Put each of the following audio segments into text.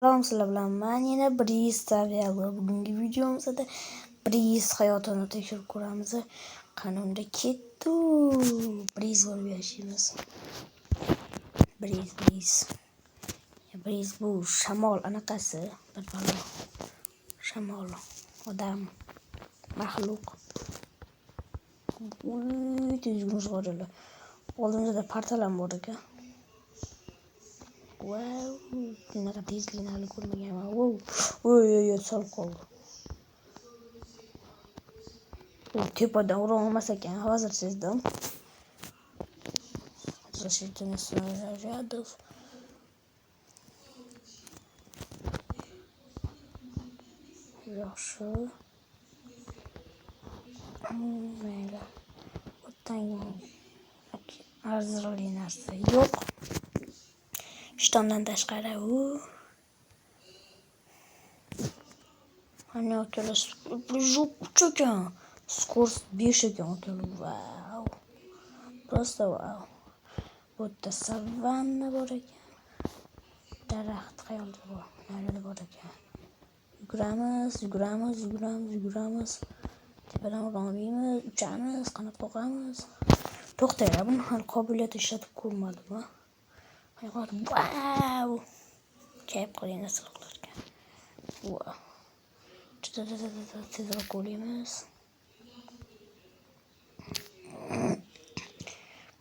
Salom sizlar bilan men yana Breeze Travel. Bugungi videomizda Breeze hayotini tekshirib ko'ramiz. Qanunda ketdi. Breeze bo'lib yashaymiz. Breeze bu shamol anaqasi, bir balo. Shamol, odam, maxluq. Tezgina o'zg'aradi. Oldimizda portal ham bor ekan. Wow, bunaqa tezlikni hali ko'rmaganman. Wow, oy, solib qoldi. Tepadan ura olmas ekan, hozir sezdim. Защитный снарядов. Yaxshi. Mayli. O'tdan arzirli narsa yo'q. Ishtondan tashqari Hani okelos прыжок ekan. Скорость 5 ekan okelos. Wow. Просто wow. Bu yerda savanna bor ekan. Daraxt qayerda bor? Narada bor ekan. Yuguramiz. Tepadan urilamiz, uchamiz, qanot qoqamiz. To'xtaylar, buni hali qobiliyat ishlatib ko'rmadim. Wow. Kayf qilgan narsalar ekan. Wow. Tezroq o'laymiz.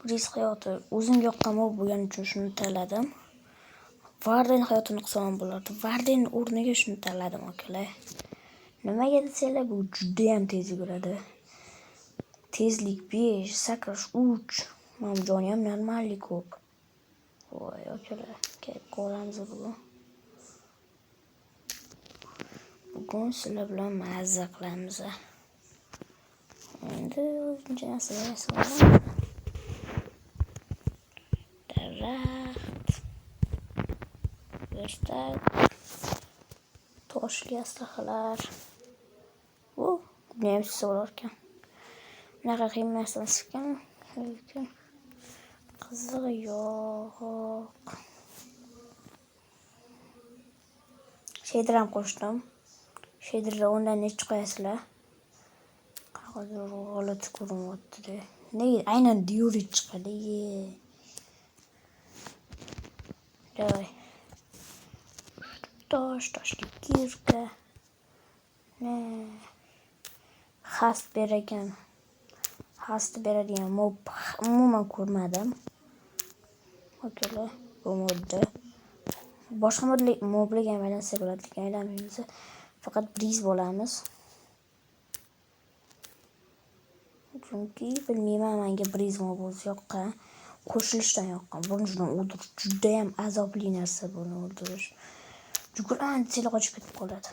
Breeze hayoti o'zimga yoqqan bo'lgani uchun shuni tanladim. Varden hayotini qilsam bo'lardi. Varden o'rniga shuni tanladim, akalar. Nimaga desanglar, bu juda ham tez yuguradi. Tezlik 5, sakrash 3. Mana joni ham normallik ko'p. Voy, akalar, kayf qilamiz bugun. Bugun sizlar bilan mazza qilamiz. Endi o'zimcha narsalar qilaman. Daraxt. Verstak. Toshli aslahalar. Buni ham so'rar ekan. Bunaqa qiyin narsani ekan. Qizig'i yo'q. Shader ham qo'shdim. Shaderda undan nechta qo'yasizlar? Hozir g'olat ko'rinyapti-da. Nega aynan Diori chiqadi? Давай. Toshli kirka. Hast beradigan mob umuman ko'rmadim. Okalar, bu modda. Boshqa moblarga ham aylansa bo'ladi, lekin aylanmaymiz. Faqat Breeze bo'lamiz. Chunki bilmayman, menga Breeze mob o'zi yoqqan. Qo'shilishdan yoqqan. Buni o'ldirish juda ham azobli narsa, buni o'ldirish. Yuguraman desanglar qochib ketib qoladi.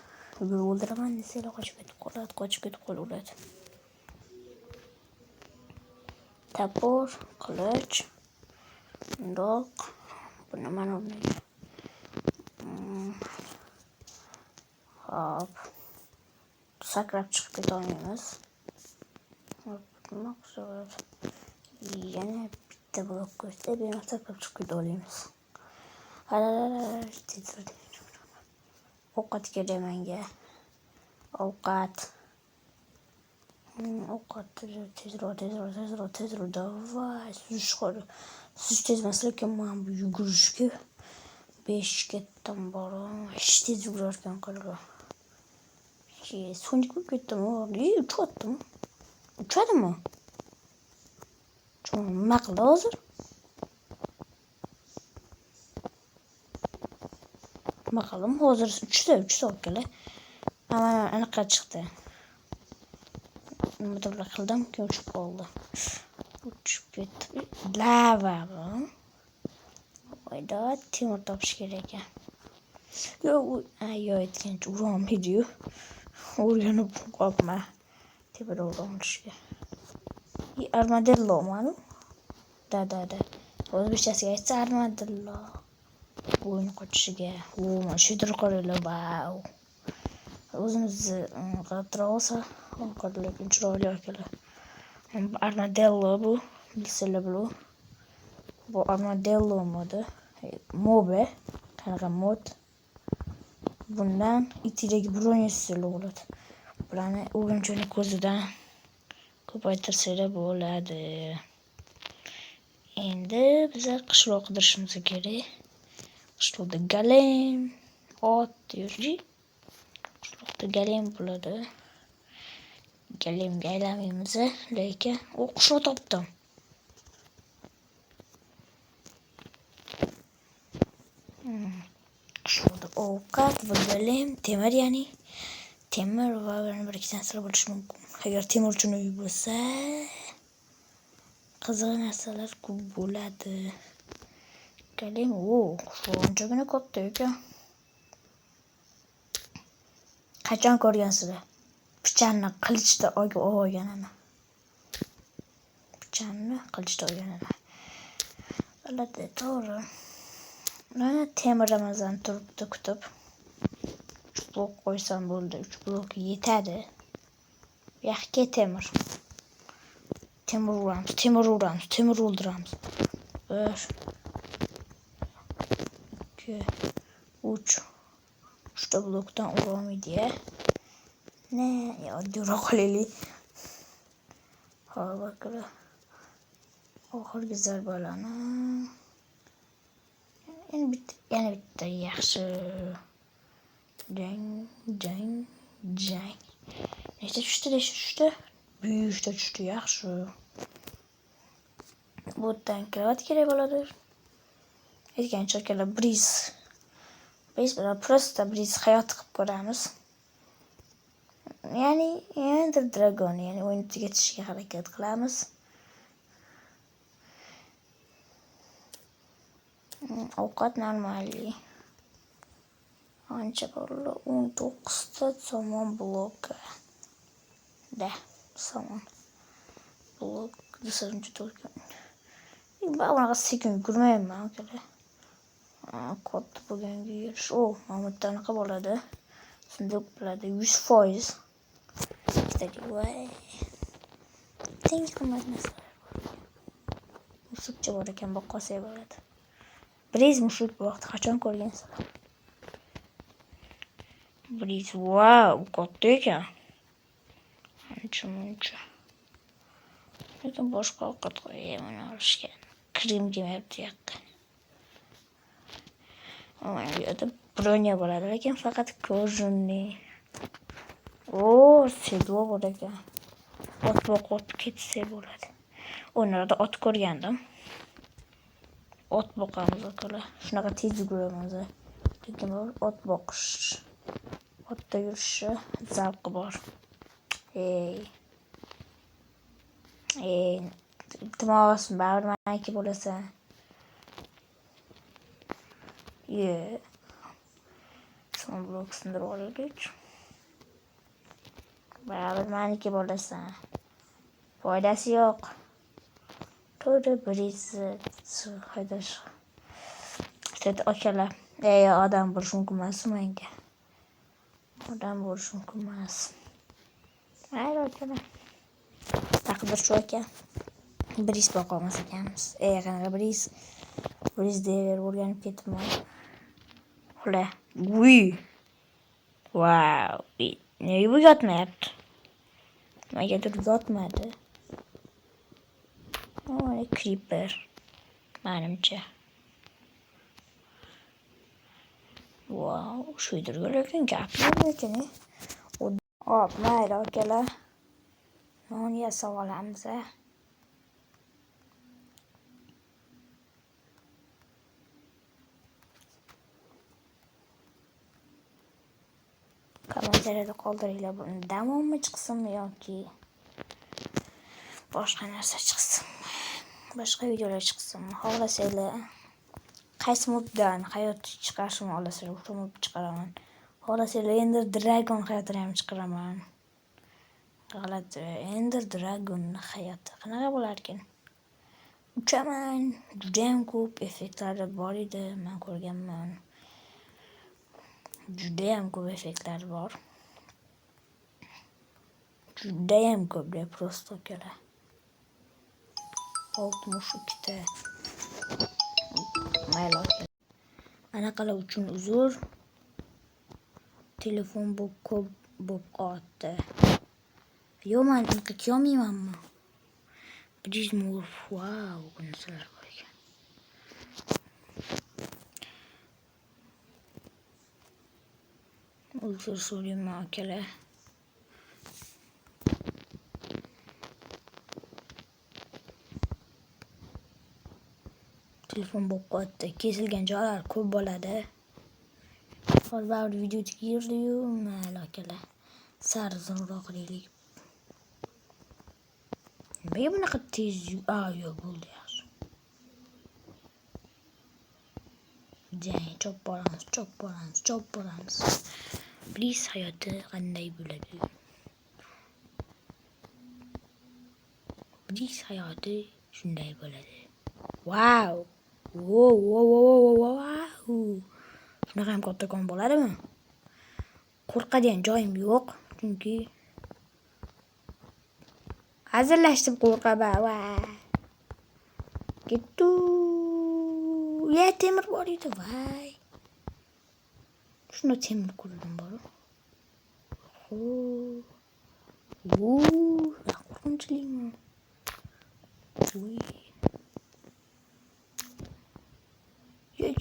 O'ldiraman desanglar qochib ketib qolaveradi. Tapor, qilich, doq. Buni mana o'rnaga. Hop. Sakrab chiqib keta olmaymiz. Nima qilamiz? Yana bitta blok qo'ysa, bemalol sakrab chiqib keta olamiz. Ovqat kerak menga. Ovqat tezroq. Davay, siz tez emas, lekin men bu yugurishga 5 ketdim borim. Hech tez yugurar ekan qilib. So'nggi bo'lib ketdim. Uchyaptim. Uchadimi? Nima qildi hozir? Maqalim hozir uchta okalar. Mana anaqa chiqdi. Nima deb qildim, keyin uchib qoldi. Uchib ketdi. Lava. Voyda temir topish kerak ekan. Yo'q, aytgancha urolmaydi-yu. O'rganib qolma. Tepada urilishga. Armadillo manu? Da. O'zbekchasiga aytsa armadillo. O'yin qochishiga. Mana shidir qoladi, wow. O'zimizni qilib olsa, lekin chiroyli akalar. Armadillo bu, bilsanglar bu. Bu armadillo modi. Mobe, qanaqa mod? bundan itidagi bronzasiz bo'ladi. Bularni o'g'inchini ko'zidan ko'paytirsanglar bo'ladi. Endi biz qishloq qidirishimiz kerak. Qishloqda galem, ot yurji. Qishloqda galem bo'ladi. Galemga aylanmaymiz, lekin o'qishni topdim. Qishloqda ovqat va galem, temir ya'ni temir va bir ikki narsalar bo'lishi mumkin. Agar temirchi uy bo'lsa, qiziq narsalar ko'p bo'ladi. Galem, shunchagina katta ekan. Qachon ko'rgansizlar? Pichanni qilichda olganini. Pichanni qilichda olganini. Bo'ladi, to'g'ri. Mana temir Ramazon turibdi kutib. 3 blok qo'ysam bo'ldi. 3 blok yetadi. Yaxki temir. Temir o'ldiramiz. 1 2 3 3 blokdan urolmaydi-ya. Ne, oddiyroq qilaylik. Hop, bakalım. Oxirgi zarbalani. Yana bitta yaxshi. Jang. Nechta tushdi? 5 ta tushdi, yaxshi. Bu tankirat kerak bo'ladi. Aytgancha akalar briz bilan prosta briz hayot qilib ko'ramiz. Ya'ni Ender Dragon, ya'ni o'yinni tugatishga harakat qilamiz. Ovqat normalli. Ancha bo'ldi, 19 ta somon bloki. Somon blok desam juda ulkan. Bunaqa sekin yugurmayman akalar. Katta bo'lganga yerish. Mana bu qanaqa bo'ladi? Sunduq bo'ladi 100%. Tengi qimmat narsalar bor. Mushukcha bor ekan, boqqasak bo'ladi. Briz mushuk bu vaqt qachon ko'rgansizlar? Briz, katta ekan. Ancha. Lekin boshqa ovqat qo'yayman olishga. Krem demayapti yoqqa. Mana bu yerda bronya bo'ladi, lekin faqat ko'zunni. Sedlo bor ekan. Ot boqib ketsa bo'ladi. O'rnida ot ko'rgandim. Ot boqamiz akalar. Shunaqa tez yuguramiz. Lekin ot boqish, otda yurishi zavqi bor. Iltimos, baribir meniki bo'lasan. Son blok sindirib olaylik. Baribir meniki bo'lasan. Foydasi yo'q. To'g'ri, birizi haydash. Akalar, odam bo'lish mumkin emas menga. Odam bo'lish mumkin emas. Mayli akalar. Taqdir shu ekan. Briz boqolmas ekanmiz. Qanaqa briz? Briz deyaverib o'rganib ketibman. Xo'la. Nega bu yotmayapti? Nimagadir yotmadi. Creeper. Menimcha. Shu yerga lekin gaplar ekan. Mayli akalar. Non yasab olamiz. Kommentariyada qoldiringlar, buni davommi chiqsinmi yoki boshqa narsa chiqsinmi? Boshqa videolar chiqsinmi? Xohlasanglar qaysi mobdan hayot chiqarishimni xohlasanglar, o'sha mob chiqaraman. Xohlasanglar Ender Dragon hayotini ham chiqaraman. G'alati, Ender Dragon hayoti qanaqa bo'lar ekan? Uchaman, juda ham ko'p effektlari bor edi, men ko'rganman. Juda ham ko'p effektlar bor. Juda ham ko'p, prosto akalar. 62 ta. Mayli. Anaqalar uchun uzr. telefon bu ko'p bo'lib qoldi. Yo'q, men anaqa kiyolmaymanmi? Bizmur, wow, bu narsalar bor ekan. Uzr so'rayman akalar. Telefon bo'lib qoldi. Kesilgan joylar ko'p bo'ladi. Hozir baribir video tikirdi-yu, mayli akalar. Sarzonroq qilaylik. Nimaga bunaqa tez? Yo'q, bo'ldi yaxshi. Jang chop boramiz. Bliss hayoti qanday bo'ladi? Bliss hayoti shunday bo'ladi. Wow! Wow! Shunaqa ham kattakon bo'ladimi? Qo'rqadigan joyim yo'q, chunki hazillashdim qo'rqaman. Kettu. Temir bor edi, voy. Shuni temir ko'rdim bor. Qo'rqinchlikmi?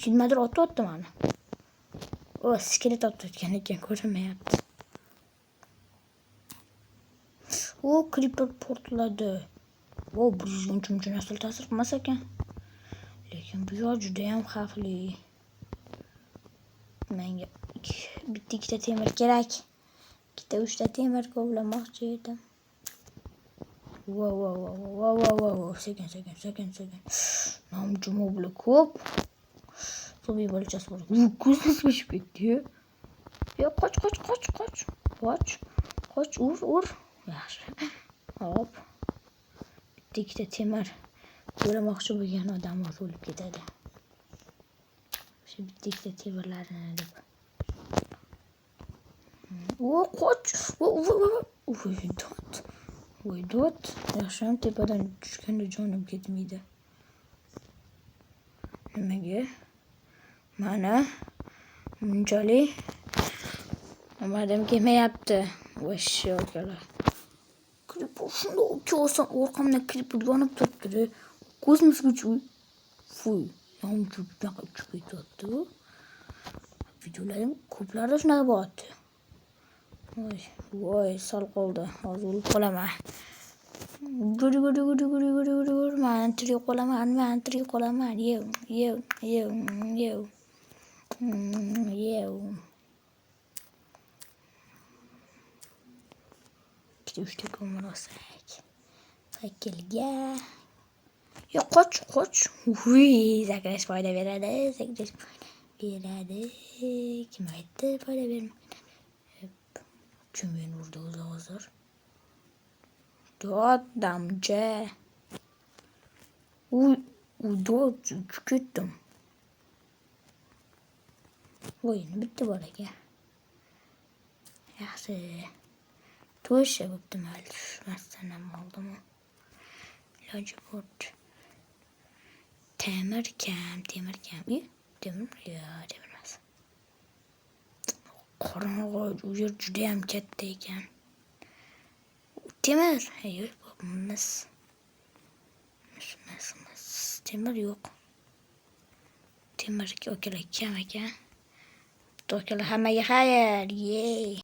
Kimdir otdi mani. Skelet otayotgan ekan, ko'rinmayapti. Creeper portladi. Bu uncha narsa ta'sir qilmas ekan. Lekin bu yer juda ham xavfli. Menga bitta temir kerak. 2-3 temir kovlamoqchi edim. Wow. Sekin. Namjum bo'la ko'p. Zo'biy bo'lchasi bor. Ko'zim qochib ketdi. Yo, qoch. Qoch, ur. Yaxshi. Hop. Bitta temir ko'ramoqchi bo'lgan odam o'lib ketadi. Shu bitta temirlarni deb. Qoch. Voy dot. Yaxshi ham tepadan tushganda jonim ketmaydi. Nimaga? Mana bunchalik nimadan kelmayapti. Vosh akalar. Creeper shunday ko'rsam orqamdan creeper yonib turibdi. Kosmosga fuy. Namchuqqa uchib ketdi. Videolarim ko'plari shunaqa bo'lyapti. Voy, sal qoldi. Hozir o'lib qolaman. Guri. Men tirik qolaman. Yev. Üçte ko'mir olsak. Sakelga. Yo, qoch. Sakrash foyda beradi. Kim aytdi foyda bermaydi? Kim meni urdi o'zi hozir? Dod damja. Dod ketdim. O'yin bitti bor ekan. Yaxshi. To'sha bo'pti mayli. Tushmasdan ham oldimi? Iloji bor. Temir kam. Temir emas. Qorong'i, u yer juda ham katta ekan. Temir, yo'q, bo'lmas. Temir yo'q. Temir akalar kam ekan. Akalar hammaga xayr. Yey.